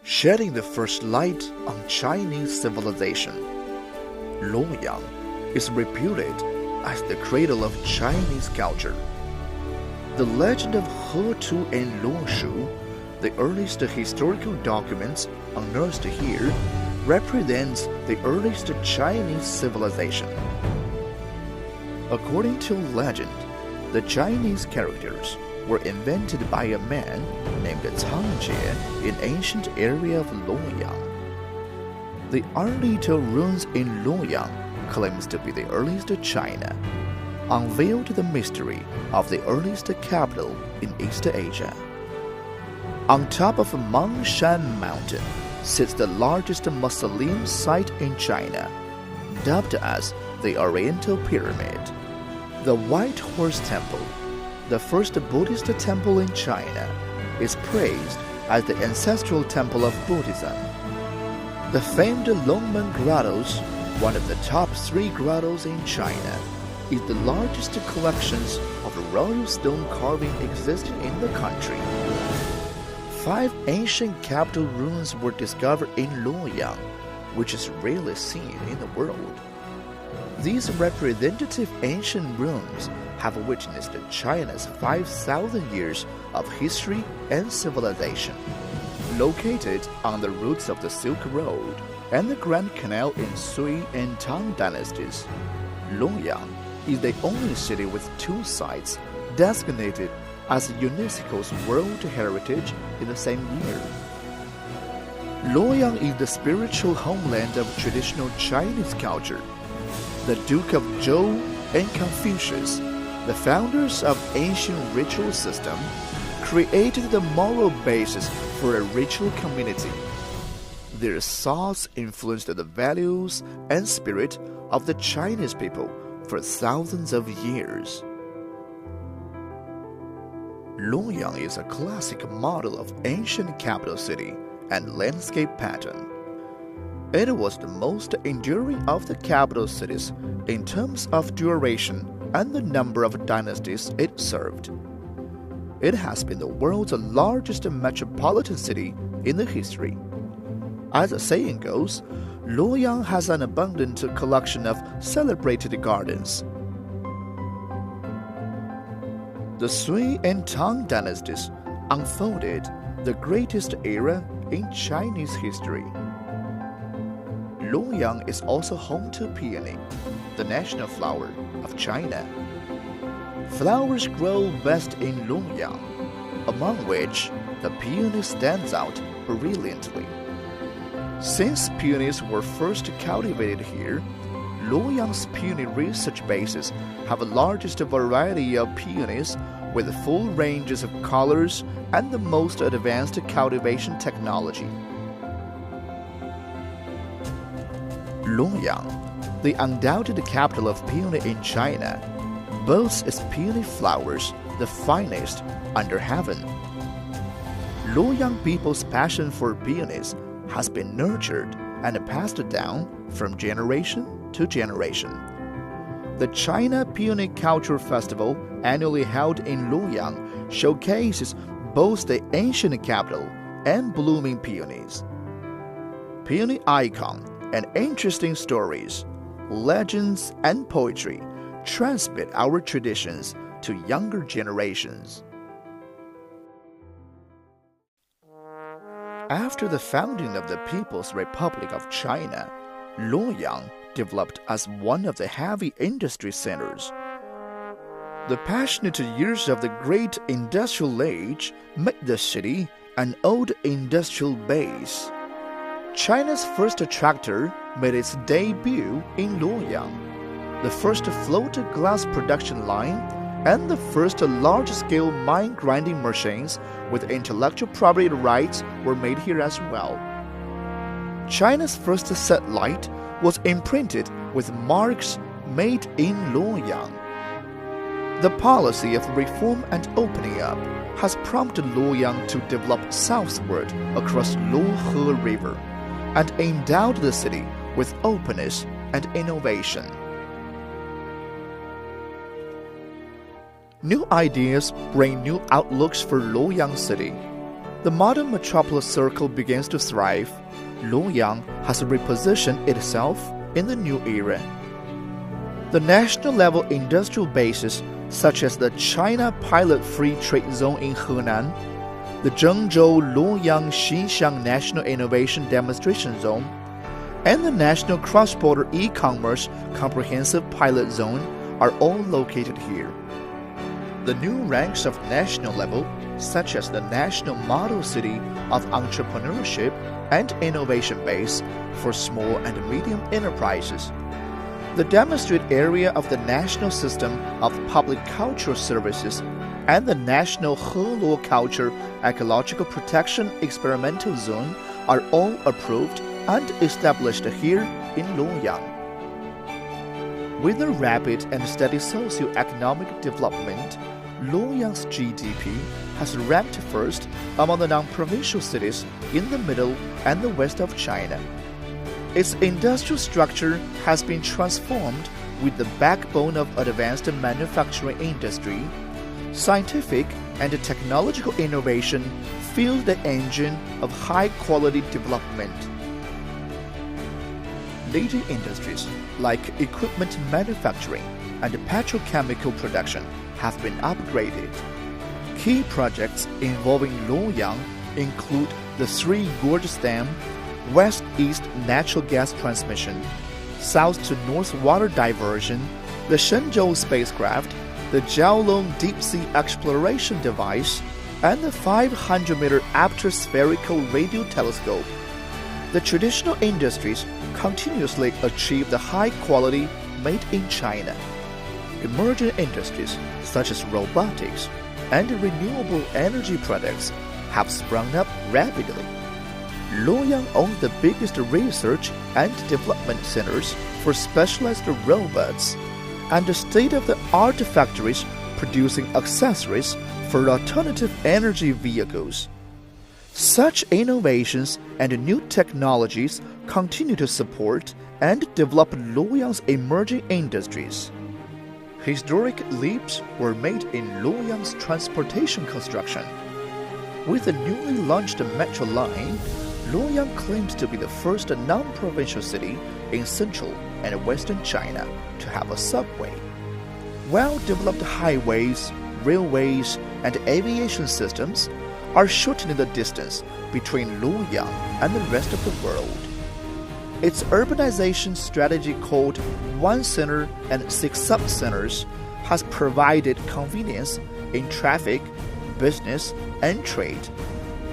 shedding the first light on Chinese civilization. Luoyang is reputed as the cradle of Chinese culture. The legend of He Tu and Luo Shu, the earliest historical documents unearthed here, represents the earliest Chinese civilization. According to legend, the Chinese characters were invented by a man named Cang Jie in ancient area of Luoyang. The Arlito ruins in Luoyang claims to be the earliest China, unveiled the mystery of the earliest capital in East Asia. On top of Mangshan Mountain sits the largest mausoleum site in China, dubbed as the Oriental Pyramid. The White Horse Temple, the first Buddhist temple in China, is praised as the ancestral temple of Buddhism. The famed Longmen Grottoes, one of the top 3 grottos in China, is the largest collections of royal stone carving existing in the country. 5 ancient capital ruins were discovered in Luoyang, which is rarely seen in the world. These representative ancient ruins have witnessed China's 5,000 years of history and civilization. Located on the routes of the Silk Road and the Grand Canal in Sui and Tang dynasties, Luoyang is the only city with 2 sites designated as UNESCO's World Heritage in the same year. Luoyang is the spiritual homeland of traditional Chinese culture. The Duke of Zhou and Confucius, the founders of ancient ritual system, created the moral basis for a ritual community. Their thoughts influenced the values and spirit of the Chinese people for thousands of years. Luoyang is a classic model of ancient capital city and landscape pattern. It was the most enduring of the capital cities in terms of duration and the number of dynasties it served. It has been the world's largest metropolitan city in the history. As the saying goes, Luoyang has an abundant collection of celebrated gardens. The Sui and Tang dynasties unfolded the greatest era in Chinese history. Luoyang is also home to peony, the national flower of China. Flowers grow best in Luoyang, among which the peony stands out brilliantly. Since peonies were first cultivated here, Luoyang's peony research bases have the largest variety of peonies with full ranges of colors and the most advanced cultivation technology. Luoyang, the undoubted capital of peony in China, boasts its peony flowers the finest under heaven. Luoyang people's passion for peonies has been nurtured and passed down from generation to generation. The China Peony Culture Festival, annually held in Luoyang, showcases both the ancient capital and blooming peonies. Peony icon and interesting stories, legends, and poetry transmit our traditions to younger generations. After the founding of the People's Republic of China, Luoyang developed as one of the heavy industry centers. The passionate years of the great industrial age made the city an old industrial base. China's first tractor made its debut in Luoyang. The first floated glass production line and the first large-scale mine grinding machines with intellectual property rights were made here as well. China's first satellite was imprinted with marks made in Luoyang. The policy of reform and opening up has prompted Luoyang to develop southward across Luohe River and endowed the city with openness and innovation. New ideas bring new outlooks for Luoyang City. the modern metropolis circle begins to thrive, Luoyang has repositioned itself in the new era. The national-level industrial bases such as the China Pilot Free Trade Zone in Henan, the Zhengzhou Luoyang Xinxiang National Innovation Demonstration Zone, and the National Cross-Border E-Commerce Comprehensive Pilot Zone are all located here. The new ranks of national level, such as the National Model City of Entrepreneurship and Innovation Base for small and medium enterprises, the demonstrate area of the National System of Public Cultural Services, and the National Heluo Culture Ecological Protection Experimental Zone are all approved and established here in Luoyang. With a rapid and steady socio-economic development, Luoyang's GDP has ranked first among the non-provincial cities in the middle and the west of China. Its industrial structure has been transformed with the backbone of advanced manufacturing industry. Scientific and technological innovation fuel the engine of high-quality development. Leading industries like equipment manufacturing and petrochemical production have been upgraded. Key projects involving Luoyang include the Three Gorges Dam, West-East natural gas transmission, South-to-North water diversion, the Shenzhou spacecraft, the Jiaolong deep-sea exploration device, and the 500-meter aperture spherical radio telescope. The traditional industries continuously achieve the high quality made in China. Emerging industries such as robotics and renewable energy products have sprung up rapidly. Luoyang owns the biggest research and development centers for specialized robots and state-of-the-art factories producing accessories for alternative energy vehicles. Such innovations and new technologies continue to support and develop Luoyang's emerging industries. Historic leaps were made in Luoyang's transportation construction. With the newly launched metro line, Luoyang claims to be the first non-provincial city in central and western China to have a subway. Well-developed highways, railways, and aviation systems are shortening the distance between Luoyang and the rest of the world. Its urbanization strategy called One Center and Six Sub-Centers has provided convenience in traffic, business, and trade,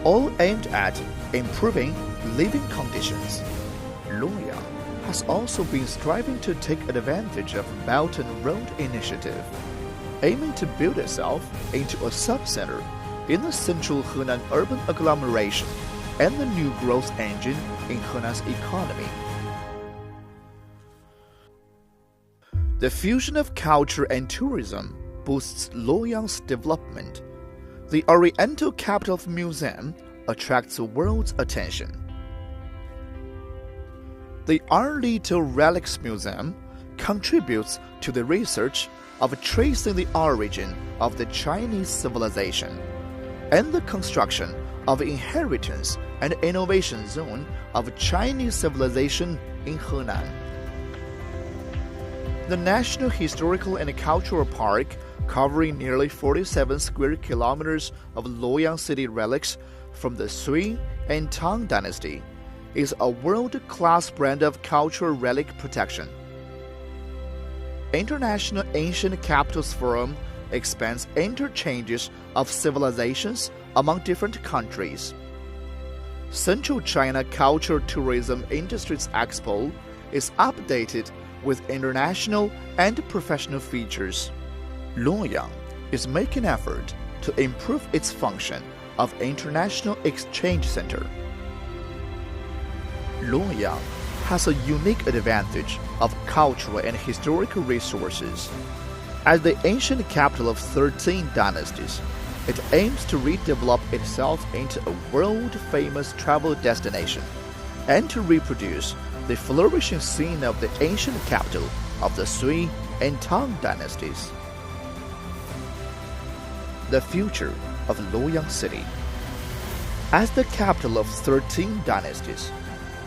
all aimed at improving living conditions. Luoyang has also been striving to take advantage of Belt and Road Initiative, aiming to build itself into a sub-center in the central Henan urban agglomeration and the new growth engine in Henan's economy. The fusion of culture and tourism boosts Luoyang's development. The Oriental Capital Museum attracts the world's attention. The Arlito Relics Museum contributes to the research of tracing the origin of the Chinese civilization and the construction of Inheritance and Innovation Zone of Chinese civilization in Henan. The National Historical and Cultural Park, covering nearly 47 square kilometers of Luoyang city relics from the Sui and Tang dynasty, is a world-class brand of cultural relic protection. International Ancient Capitals Forum expands interchanges of civilizations among different countries. Central China Cultural Tourism Industries Expo is updated with international and professional features. Luoyang is making effort to improve its function of international exchange center. Luoyang has a unique advantage of cultural and historical resources. As the ancient capital of 13 dynasties, it aims to redevelop itself into a world-famous travel destination and to reproduce the flourishing scene of the ancient capital of the Sui and Tang dynasties. The future of Luoyang City. As the capital of 13 dynasties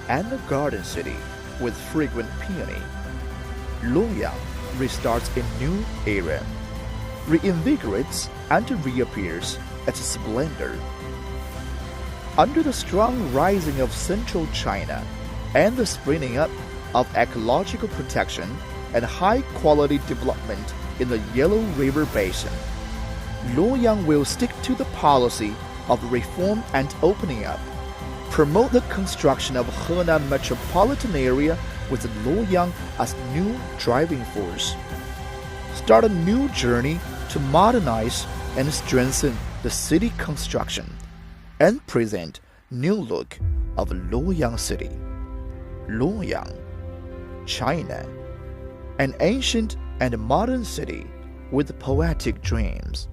and a garden city with frequent peony, Luoyang restarts a new era, reinvigorates and reappears at splendor. Under the strong rising of central China and the springing up of ecological protection and high-quality development in the Yellow River Basin, Luoyang will stick to the policy of reform and opening up, promote the construction of Henan metropolitan area with Luoyang as new driving force, start a new journey to modernize and strengthen the city construction, and present new look of Luoyang City. Luoyang, China, an ancient and modern city with poetic dreams.